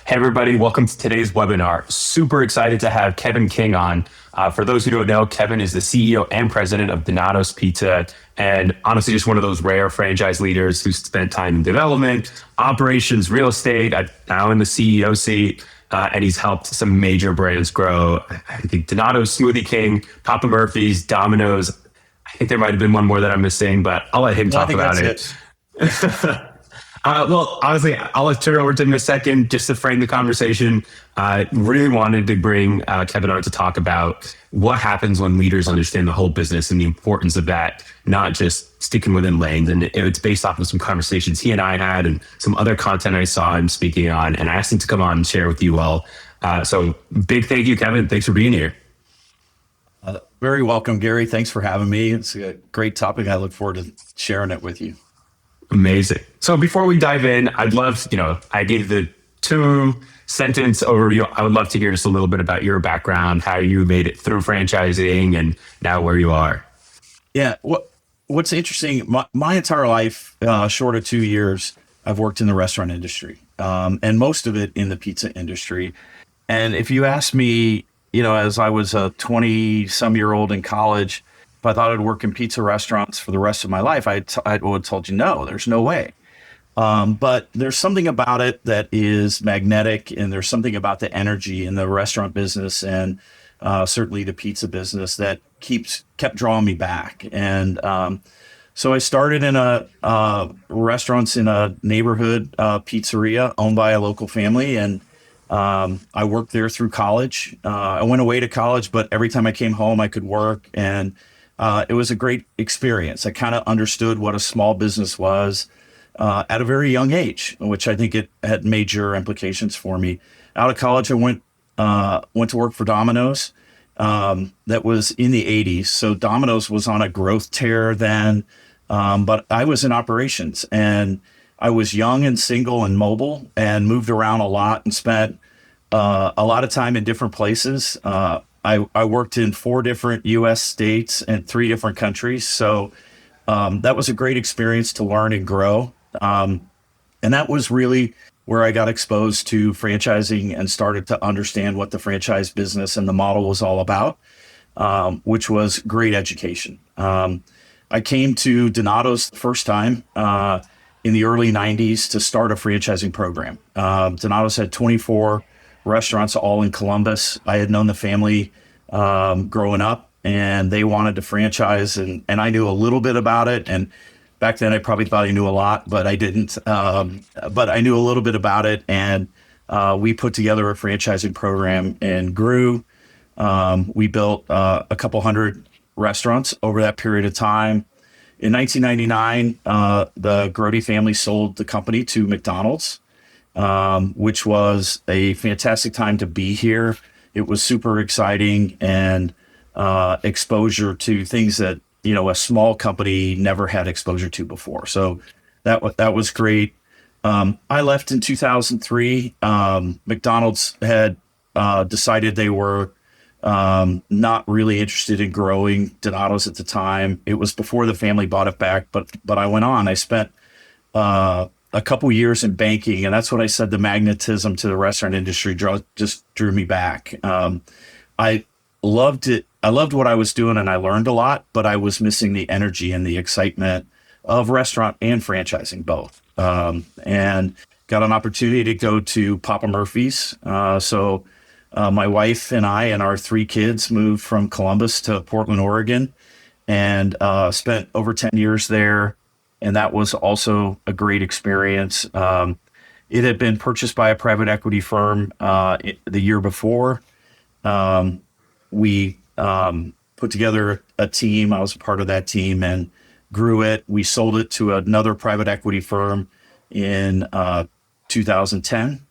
Hey, everybody, welcome to today's webinar. Super excited to have Kevin King on. For those who don't know, Kevin is the CEO and president of Donato's Pizza, and honestly, just one of those rare franchise leaders who spent time in development, operations, real estate, now in the CEO seat, and he's helped some major brands grow. I think Donato's, Smoothie King, Papa Murphy's, Domino's. I think there might have been one more that I'm missing, but I'll let him No, I talk think about that's it. it. Well, honestly, I'll turn it over to him in a second just to frame the conversation. I really wanted to bring Kevin on to talk about what happens when leaders understand the whole business and the importance of that, not just sticking within lanes. And it's based off of some conversations he and I had and some other content I saw him speaking on. And I asked him to come on and share with you all. So big thank you, Kevin. Thanks for being here. Very welcome, Gary. Thanks for having me. It's a great topic. I look forward to sharing it with you. Amazing. So before we dive in, I'd love, I gave the 2 sentence overview. I would love to hear just a little bit about your background, how you made it through franchising and now where you are. Yeah. What's interesting, my entire life, short of 2 years, I've worked in the restaurant industry, and most of it in the pizza industry. And if you ask me, as I was a 20-some-year-old in college, if I thought I'd work in pizza restaurants for the rest of my life, I would have told you, no, there's no way. But there's something about it that is magnetic, and there's something about the energy in the restaurant business and certainly the pizza business that kept drawing me back. And so I started in restaurants in a neighborhood pizzeria owned by a local family, and I worked there through college. I went away to college, but every time I came home, I could work, and it was a great experience. I kind of understood what a small business was at a very young age, which I think it had major implications for me. Out of college, I went to work for Domino's. That was in the 80s. So Domino's was on a growth tear then, but I was in operations, and I was young and single and mobile and moved around a lot and spent a lot of time in different places. I worked in 4 different U.S. states and 3 different countries. So that was a great experience to learn and grow. And that was really where I got exposed to franchising and started to understand what the franchise business and the model was all about, which was great education. I came to Donato's the first time in the early 90s to start a franchising program. Donato's had 24 restaurants, all in Columbus. I had known the family growing up, and they wanted to franchise, and I knew a little bit about it. And back then, I probably thought I knew a lot, but I didn't. But I knew a little bit about it, and we put together a franchising program and grew. We built a couple hundred restaurants over that period of time. In 1999, the Grody family sold the company to McDonald's, which was a fantastic time to be here. It was super exciting and exposure to things that a small company never had exposure to before. So that was great. I left in 2003. McDonald's had decided they were not really interested in growing Donato's at the time. It was before the family bought it back, but I went on. I spent a couple years in banking, and that's what I said. The magnetism to the restaurant industry just drew me back. I loved it. I loved what I was doing, and I learned a lot, but I was missing the energy and the excitement of restaurant and franchising both. And got an opportunity to go to Papa Murphy's. So my wife and I and our 3 kids moved from Columbus to Portland, Oregon, and spent over 10 years there. And that was also a great experience. It had been purchased by a private equity firm the year before. We put together a team. I was a part of that team and grew it. We sold it to another private equity firm in 2010.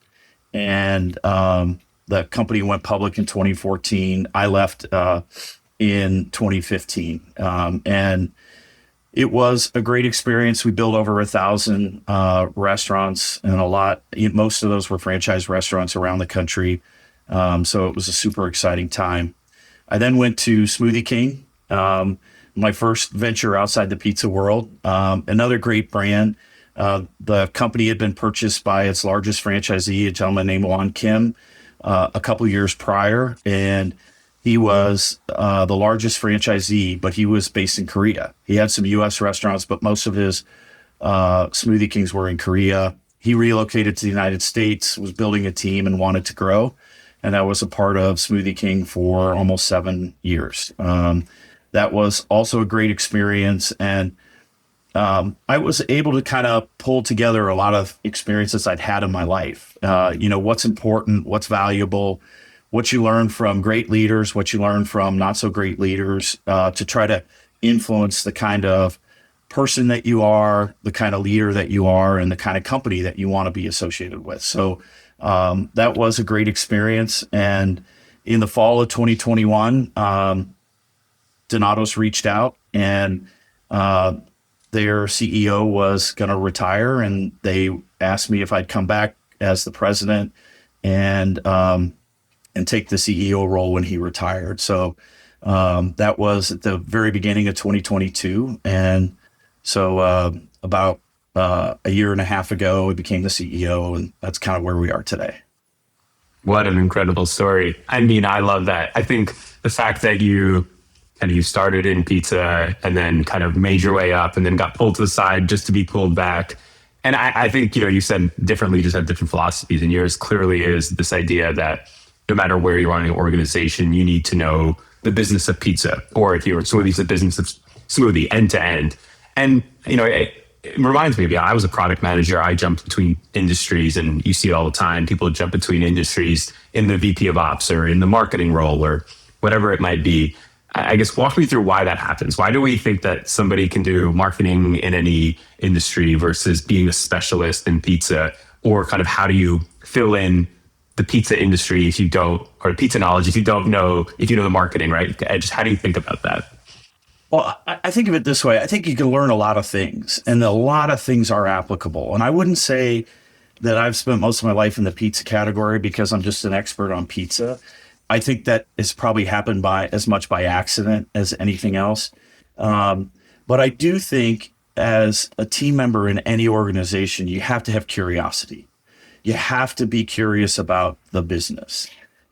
And the company went public in 2014. I left in 2015. And it was a great experience. We built over 1,000 restaurants, and most of those were franchise restaurants around the country. So it was a super exciting time. I then went to Smoothie King, my first venture outside the pizza world. Another great brand. The company had been purchased by its largest franchisee, a gentleman named Juan Kim, a couple years prior, and he was the largest franchisee, but he was based in Korea. He had some U.S. restaurants, but most of his Smoothie Kings were in Korea. He relocated to the United States, was building a team, and wanted to grow. And that was a part of Smoothie King for almost 7 years. That was also a great experience. And I was able to kind of pull together a lot of experiences I'd had in my life. What's important, what's valuable, what you learn from great leaders, what you learn from not so great leaders, to try to influence the kind of person that you are, the kind of leader that you are, and the kind of company that you want to be associated with. So that was a great experience. And in the fall of 2021, Donatos reached out, and their CEO was going to retire, and they asked me if I'd come back as the president and take the CEO role when he retired. So that was at the very beginning of 2022, and so about a year and a half ago, I became the CEO, and that's kind of where we are today. What an incredible story. I mean, I love that. I think the fact that you started in pizza and then kind of made your way up and then got pulled to the side just to be pulled back. And I think, you said differently, just had different philosophies, and yours clearly is this idea that no matter where you're running an organization, you need to know the business of pizza, or if you're smoothies, the business of smoothie end to end. And, it reminds me of, I was a product manager. I jumped between industries, and you see it all the time. People jump between industries in the VP of ops or in the marketing role or whatever it might be. I guess walk me through why that happens. Why do we think that somebody can do marketing in any industry versus being a specialist in pizza? Or kind of how do you fill in the pizza industry if you don't, or pizza knowledge if you don't know, if you know the marketing, right? Just how do you think about that? Well, I think of it this way. I think you can learn a lot of things, and a lot of things are applicable. And I wouldn't say that I've spent most of my life in the pizza category because I'm just an expert on pizza. I think that it's probably happened by as much by accident as anything else. But I do think as a team member in any organization, you have to have curiosity. You have to be curious about the business.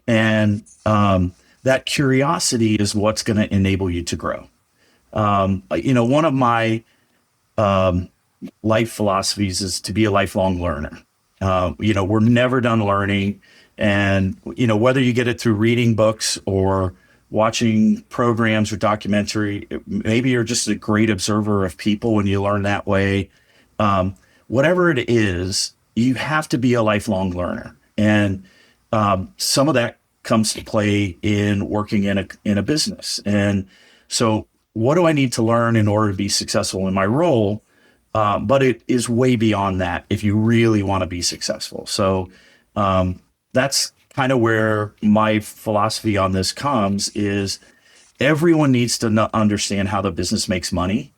And that curiosity is what's going to enable you to grow. One of my life philosophies is to be a lifelong learner. We're never done learning. And, whether you get it through reading books or watching programs or documentary, maybe you're just a great observer of people when you learn that way. Whatever it is, you have to be a lifelong learner. And some of that comes to play in working in a business. And so what do I need to learn in order to be successful in my role? But it is way beyond that if you really want to be successful. So that's kind of where my philosophy on this comes is everyone needs to understand how the business makes money.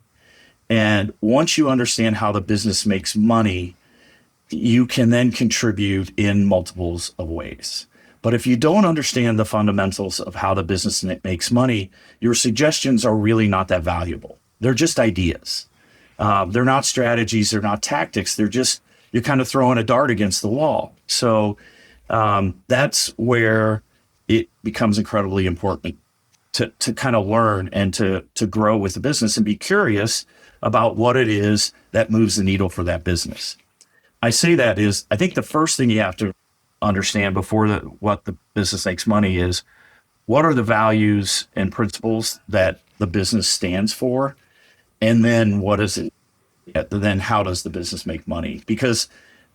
And once you understand how the business makes money, you can then contribute in multiples of ways. But if you don't understand the fundamentals of how the business makes money, your suggestions are really not that valuable. They're just ideas. They're not strategies. They're not tactics. You're kind of throwing a dart against the wall. So that's where it becomes incredibly important to kind of learn and to grow with the business and be curious about what it is that moves the needle for that business. I say that is, I think the first thing you have to understand before what the business makes money is, what are the values and principles that the business stands for? And then what is it? Then how does the business make money? Because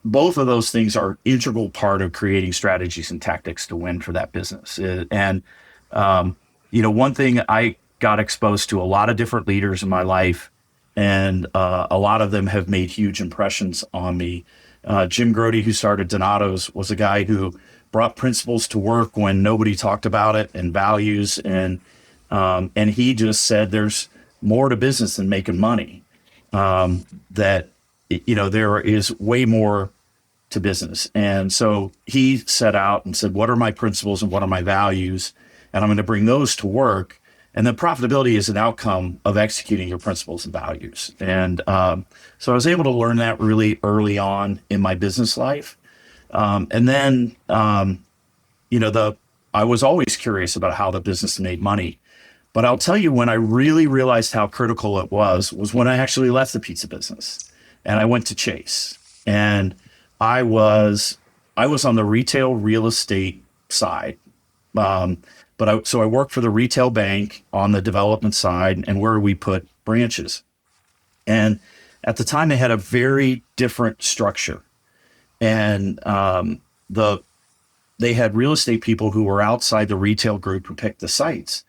both of those things are integral part of creating strategies and tactics to win for that business. And, one thing, I got exposed to a lot of different leaders in my life, and a lot of them have made huge impressions on me. Jim Grody, who started Donatos, was a guy who brought principles to work when nobody talked about it, and values. And he just said, there's more to business than making money. That, there is way more to business. And so he set out and said, what are my principles and what are my values? And I'm going to bring those to work. And then profitability is an outcome of executing your principles and values. And so I was able to learn that really early on in my business life. And then, I was always curious about how the business made money. But I'll tell you, when I really realized how critical it was when I actually left the pizza business and I went to Chase. And I was I was on the retail real estate side. So I worked for the retail bank on the development side and where we put branches. And at the time, they had a very different structure. And they had real estate people who were outside the retail group who picked the sites.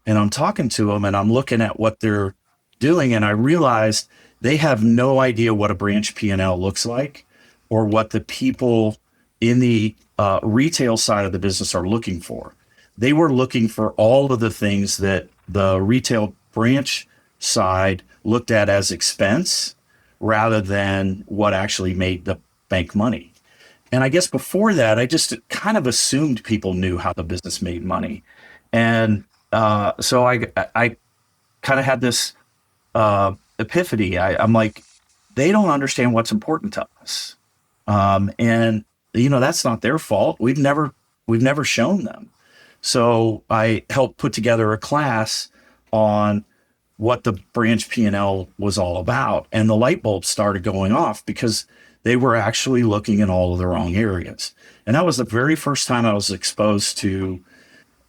And I'm talking to them and I'm looking at what they're doing. And I realized they have no idea what a branch P&L looks like or what the people in the retail side of the business are looking for. They were looking for all of the things that the retail branch side looked at as expense rather than what actually made the bank money. And I guess before that, I just kind of assumed people knew how the business made money. And so I kind of had this epiphany. I'm like, they don't understand what's important to us. And that's not their fault. We've never shown them. So I helped put together a class on what the branch P&L was all about. And the light bulbs started going off because they were actually looking in all of the wrong areas. And that was the very first time I was exposed to,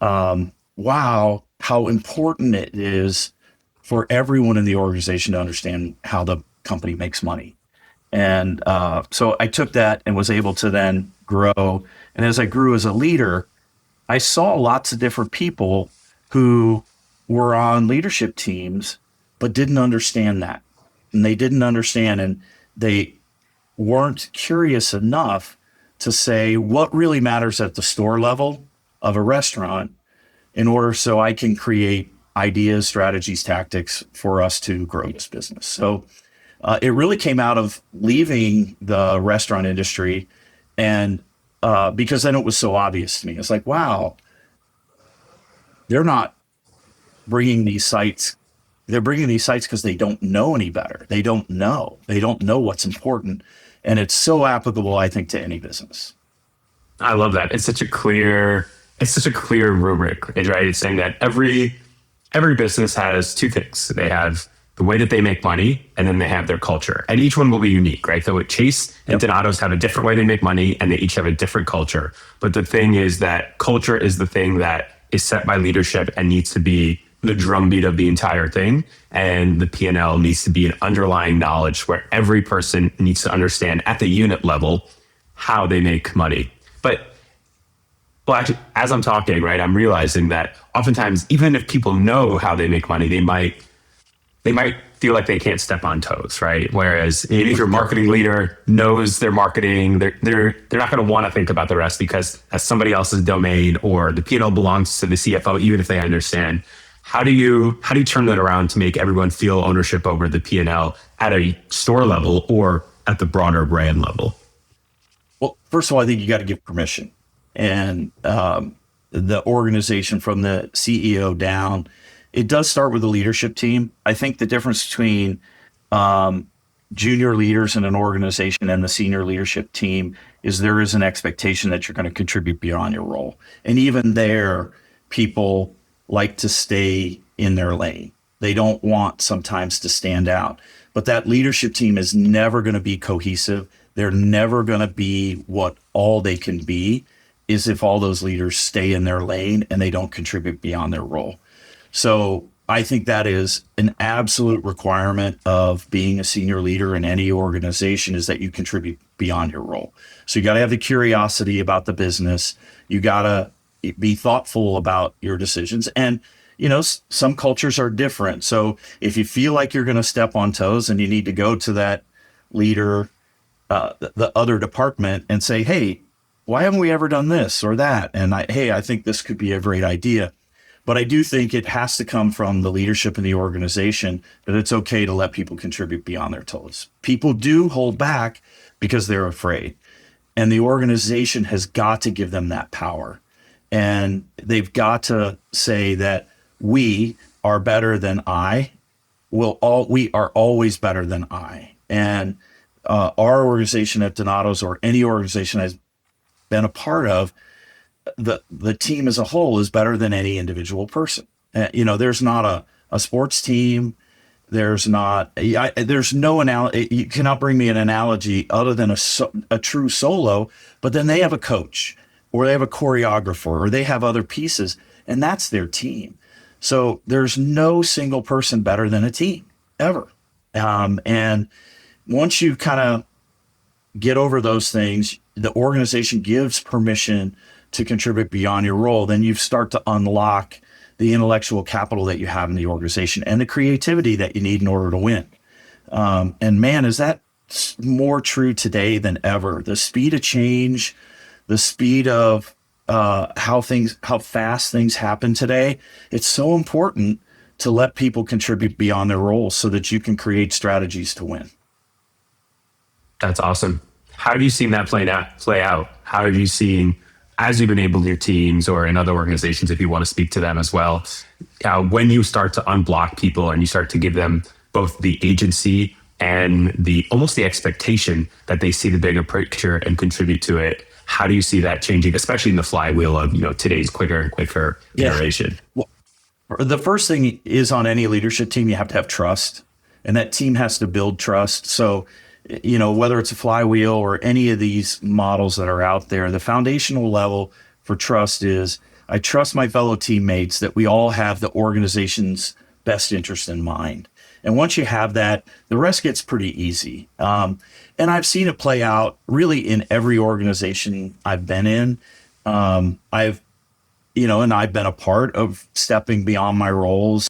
wow, how important it is for everyone in the organization to understand how the company makes money. And so I took that and was able to then grow. And as I grew as a leader, I saw lots of different people who were on leadership teams, but didn't understand that. And they didn't understand, and they weren't curious enough to say what really matters at the store level of a restaurant in order so I can create ideas, strategies, tactics for us to grow this business. So it really came out of leaving the restaurant industry, and because then it was so obvious to me. It's like, wow, they're not bringing these sites. They're bringing these sites because they don't know any better. They don't know. They don't know what's important, and it's so applicable, I think, to any business. I love that. It's such a clear rubric, right? It's saying that every business has two things. They have the way that they make money, and then they have their culture. And each one will be unique, right? So Chase and Yep. Donato's have a different way they make money, and they each have a different culture. But the thing is that culture is the thing that is set by leadership and needs to be the drumbeat of the entire thing. And the P&L needs to be an underlying knowledge where every person needs to understand at the unit level how they make money. Well, actually, as I'm talking, right, I'm realizing that oftentimes, even if people know how they make money, they might feel like they can't step on toes, right? Whereas if your marketing leader knows their marketing, they're not going to want to think about the rest because that's somebody else's domain, or the P&L belongs to the CFO, even if they understand. How do you turn that around to make everyone feel ownership over the P&L at a store level or at the broader brand level? Well, first of all, I think you got to give permission, and the organization from the CEO down. It does start with the leadership team. I think the difference between junior leaders in an organization and the senior leadership team is there is an expectation that you're going to contribute beyond your role. And even there, people like to stay in their lane. They don't want sometimes to stand out. But that leadership team is never going to be cohesive. They're never going to be what all they can be is if all those leaders stay in their lane and they don't contribute beyond their role. So I think that is an absolute requirement of being a senior leader in any organization is that you contribute beyond your role. So you got to have the curiosity about the business. You got to be thoughtful about your decisions. And, some cultures are different. So if you feel like you're going to step on toes and you need to go to that leader, the other department and say, hey, why haven't we ever done this or that? And I think this could be a great idea. But I do think it has to come from the leadership in the organization that it's okay to let people contribute beyond their toes. People do hold back because they're afraid. And the organization has got to give them that power. And they've got to say that we are better than I, we are always better than I. And our organization at Donato's, or any organization I've been a part of, the team as a whole is better than any individual person. There's not a sports team. There's not. There's no analogy. You cannot bring me an analogy other than a true solo. But then they have a coach, or they have a choreographer, or they have other pieces, and that's their team. So there's no single person better than a team ever. And once you kind of get over those things, the organization gives permission to contribute beyond your role, then you start to unlock the intellectual capital that you have in the organization and the creativity that you need in order to win. And man, is that more true today than ever. The speed of change, the speed of how fast things happen today. It's so important to let people contribute beyond their roles so that you can create strategies to win. That's awesome. How have you seen that play out? How have you seen, as you've enabled your teams or in other organizations, if you want to speak to them as well, when you start to unblock people and you start to give them both the agency and almost the expectation that they see the bigger picture and contribute to it, how do you see that changing, especially in the flywheel of today's quicker and quicker iteration? Well, the first thing is, on any leadership team, you have to have trust, and that team has to build trust. So, whether it's a flywheel or any of these models that are out there, the foundational level for trust is, I trust my fellow teammates that we all have the organization's best interest in mind. And once you have that, the rest gets pretty easy. And I've seen it play out really in every organization I've been in. I've been a part of stepping beyond my roles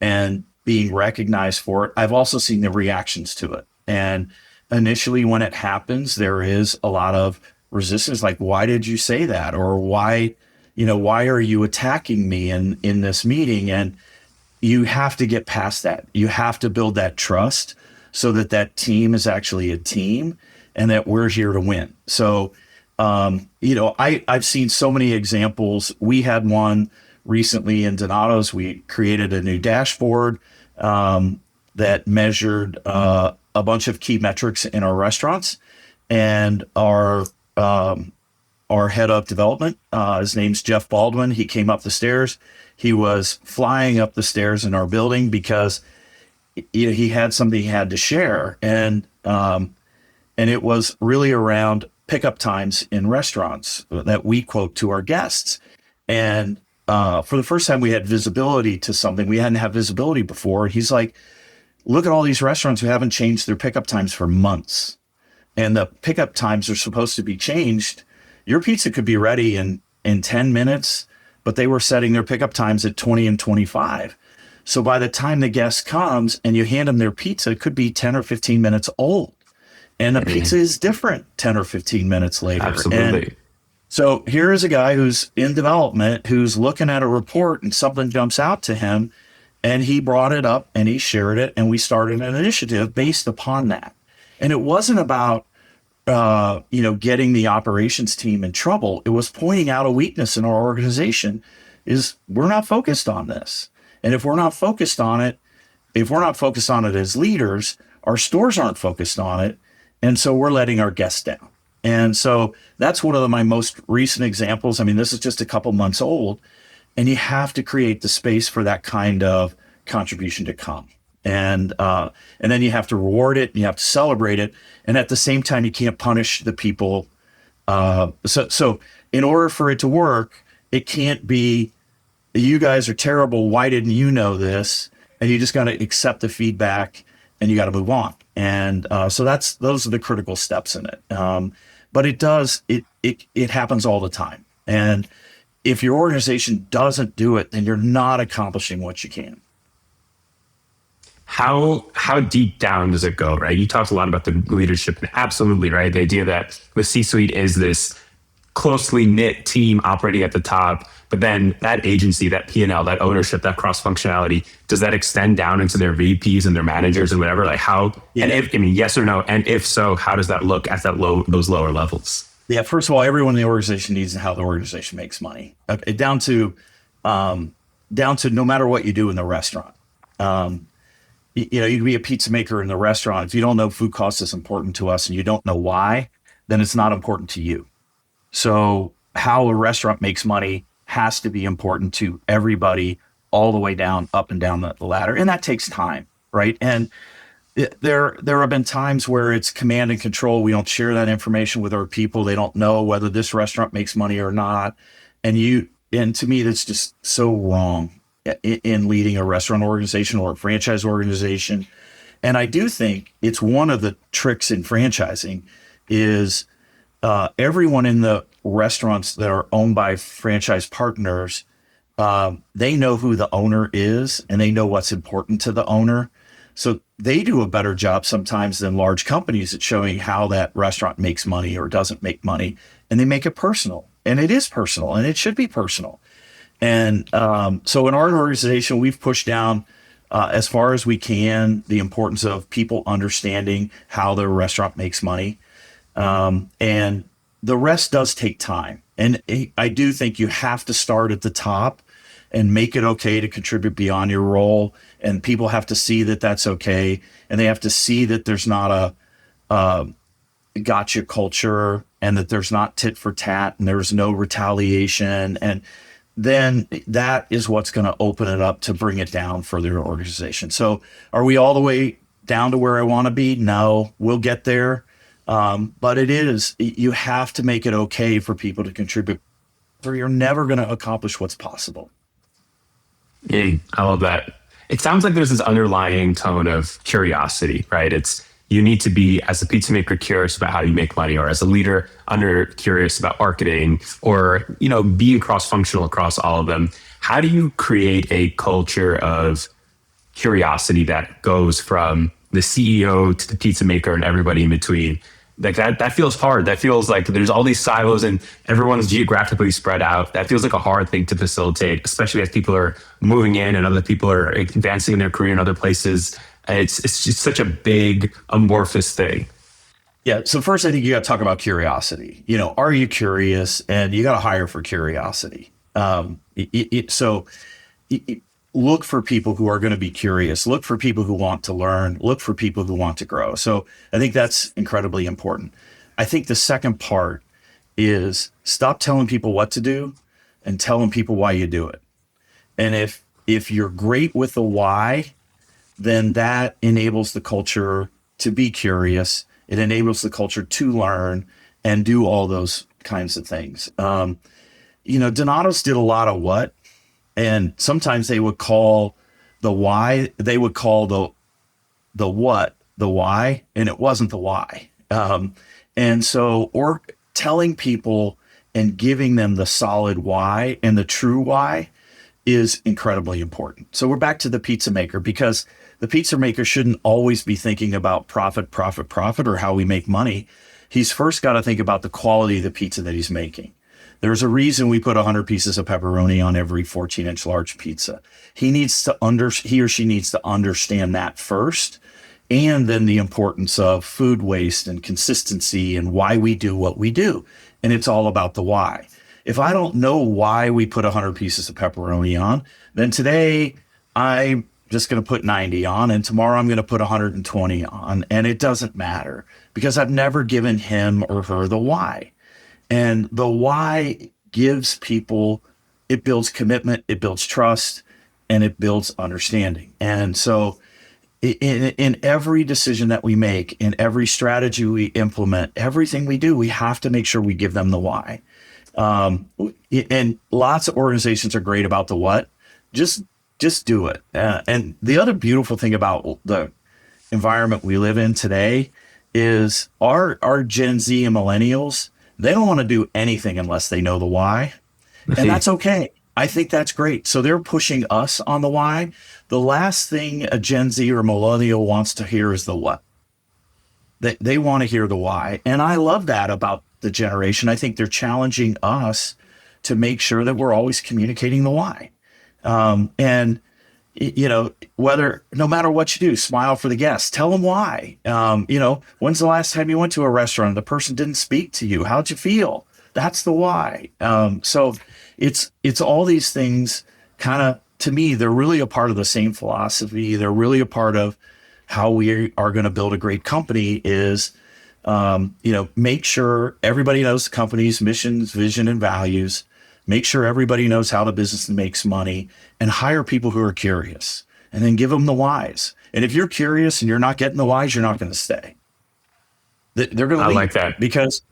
and being recognized for it. I've also seen the reactions to it. And initially, when it happens, there is a lot of resistance, like, why did you say that? Or why are you attacking me in this meeting? And you have to get past that. You have to build that trust so that team is actually a team and that we're here to win. So, I've seen so many examples. We had one recently in Donato's. We created a new dashboard that measured a bunch of key metrics in our restaurants, and our head of development, his name's Jeff Baldwin. He came up the stairs. He was flying up the stairs in our building because he had something he had to share, and it was really around pickup times in restaurants that we quote to our guests. And for the first time, we had visibility to something we hadn't had visibility before. He's like, look at all these restaurants who haven't changed their pickup times for months. And the pickup times are supposed to be changed. Your pizza could be ready in 10 minutes, but they were setting their pickup times at 20 and 25. So by the time the guest comes and you hand them their pizza, it could be 10 or 15 minutes old. And the pizza is different 10 or 15 minutes later. Absolutely. And so here is a guy who's in development, who's looking at a report and something jumps out to him, and he brought it up and he shared it, and we started an initiative based upon that. And it wasn't about, getting the operations team in trouble. It was pointing out a weakness in our organization is we're not focused on this. And if we're not focused on it as leaders, our stores aren't focused on it. And so we're letting our guests down. And so that's one of my most recent examples. I mean, this is just a couple months old, and you have to create the space for that kind of contribution to come. And then you have to reward it, and you have to celebrate it. And at the same time, you can't punish the people. So in order for it to work, it can't be, you guys are terrible, why didn't you know this? And you just got to accept the feedback, and you got to move on. And so those are the critical steps in it. But it happens all the time. And if your organization doesn't do it, then you're not accomplishing what you can. How deep down does it go, right? You talked a lot about the leadership, and absolutely, right? The idea that the C-suite is this closely knit team operating at the top, but then that agency, that P&L, that ownership, that cross-functionality, does that extend down into their VPs and their managers and whatever? Like how, Yeah. And yes or no, and if so, how does that look at those lower levels? Yeah, first of all, everyone in the organization needs how the organization makes money. Down to down to no matter what you do in the restaurant. Um, you can be a pizza maker in the restaurant. If you don't know food cost is important to us and you don't know why, then it's not important to you. So how a restaurant makes money has to be important to everybody all the way down, up and down the ladder. And that takes time, right? And there have been times where it's command and control. We don't share that information with our people. They don't know whether this restaurant makes money or not. And to me, that's just so wrong in leading a restaurant organization or a franchise organization. And I do think it's one of the tricks in franchising is everyone in the restaurants that are owned by franchise partners, they know who the owner is and they know what's important to the owner. So they do a better job sometimes than large companies at showing how that restaurant makes money or doesn't make money. And they make it personal. And it is personal and it should be personal. And so in our organization, we've pushed down as far as we can the importance of people understanding how their restaurant makes money. And the rest does take time. And I do think you have to start at the top and make it okay to contribute beyond your role. And people have to see that that's okay. And they have to see that there's not a gotcha culture and that there's not tit for tat and there's no retaliation. And then that is what's going to open it up to bring it down for their organization. So are we all the way down to where I want to be? No, we'll get there. But you have to make it okay for people to contribute or you're never going to accomplish what's possible. Yeah, I love that. It sounds like there's this underlying tone of curiosity, right? It's you need to be, as a pizza maker, curious about how you make money, or as a leader, curious about marketing, or being cross-functional across all of them. How do you create a culture of curiosity that goes from the CEO to the pizza maker and everybody in between? Like that feels hard. That feels like there's all these silos and everyone's geographically spread out. That feels like a hard thing to facilitate, especially as people are moving in and other people are advancing in their career in other places. It's just such a big amorphous thing. Yeah. So first, I think you got to talk about curiosity. Are you curious? And you got to hire for curiosity. Look for people who are going to be curious. Look for people who want to learn. Look for people who want to grow. So I think that's incredibly important. I think the second part is stop telling people what to do and telling people why you do it. And if you're great with the why, then that enables the culture to be curious. It enables the culture to learn and do all those kinds of things. Donato's did a lot of what, and sometimes they would call the why, they would call the what, the why, and it wasn't the why. Or telling people and giving them the solid why and the true why is incredibly important. So we're back to the pizza maker, because the pizza maker shouldn't always be thinking about profit, or how we make money. He's first got to think about the quality of the pizza that he's making. There's a reason we put 100 pieces of pepperoni on every 14-inch large pizza. He or she needs to understand that first, and then the importance of food waste and consistency and why we do what we do. And it's all about the why. If I don't know why we put 100 pieces of pepperoni on, then today I'm just going to put 90 on, and tomorrow I'm going to put 120 on, and it doesn't matter because I've never given him or her the why. And the why gives people, it builds commitment, it builds trust, and it builds understanding. And so in every decision that we make, in every strategy we implement, everything we do, we have to make sure we give them the why. And lots of organizations are great about the what. Just do it. And the other beautiful thing about the environment we live in today is our Gen Z and millennials, they don't want to do anything unless they know the why. And that's okay. I think that's great. So they're pushing us on the why. The last thing a Gen Z or millennial wants to hear is the what. They want to hear the why. And I love that about the generation. I think they're challenging us to make sure that we're always communicating the why. No matter what you do, smile for the guests, tell them why. When's the last time you went to a restaurant and the person didn't speak to you? How'd you feel? That's the why. So it's all these things kind of to me, they're really a part of the same philosophy. They're really a part of how we are going to build a great company is, make sure everybody knows the company's missions, vision, and values. Make sure everybody knows how the business makes money, and hire people who are curious, and then give them the whys. And if you're curious and you're not getting the whys, you're not going to stay. They're going to I leave like that. because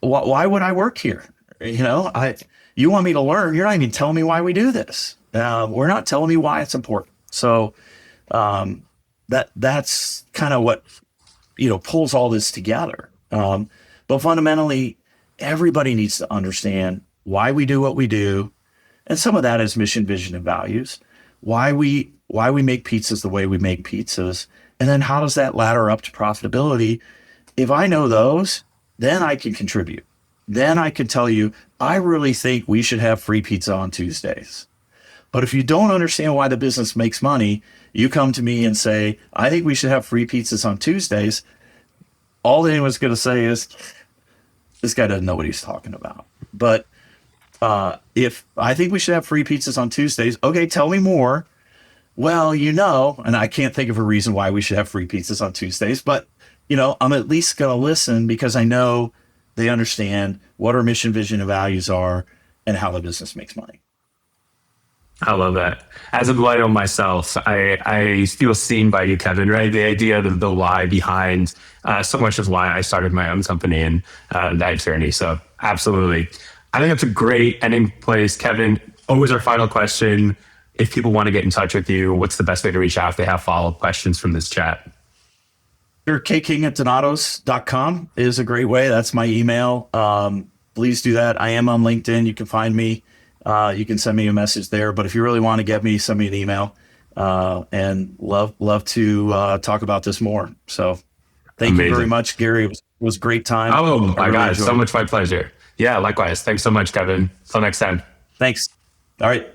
why would I work here? You want me to learn. You're not even telling me why we do this. We're not telling me why it's important. So that's kind of what pulls all this together. But fundamentally, everybody needs to understand why we do what we do, and some of that is mission, vision, and values. Why we make pizzas the way we make pizzas, and then how does that ladder up to profitability? If I know those, then I can contribute. Then I can tell you, I really think we should have free pizza on Tuesdays. But if you don't understand why the business makes money, you come to me and say, I think we should have free pizzas on Tuesdays. All anyone's going to say is, this guy doesn't know what he's talking about. But if I think we should have free pizzas on Tuesdays, okay, tell me more. Well, and I can't think of a reason why we should have free pizzas on Tuesdays, but I'm at least going to listen because I know they understand what our mission, vision, and values are and how the business makes money. I love that. As a millennial myself, I feel seen by you, Kevin, right? The idea of the why behind so much of why I started my own company and that journey. So absolutely. I think that's a great ending place. Kevin, always our final question. If people want to get in touch with you, what's the best way to reach out if they have follow-up questions from this chat? Sure, kking@donatos.com is a great way. That's my email. Please do that. I am on LinkedIn. You can find me. You can send me a message there. But if you really want to get me, send me an email. And love to talk about this more. So thank you very much, Gary. It was a great time. Oh my God, so much my pleasure. Yeah, likewise. Thanks so much, Kevin. Till next time. Thanks. All right.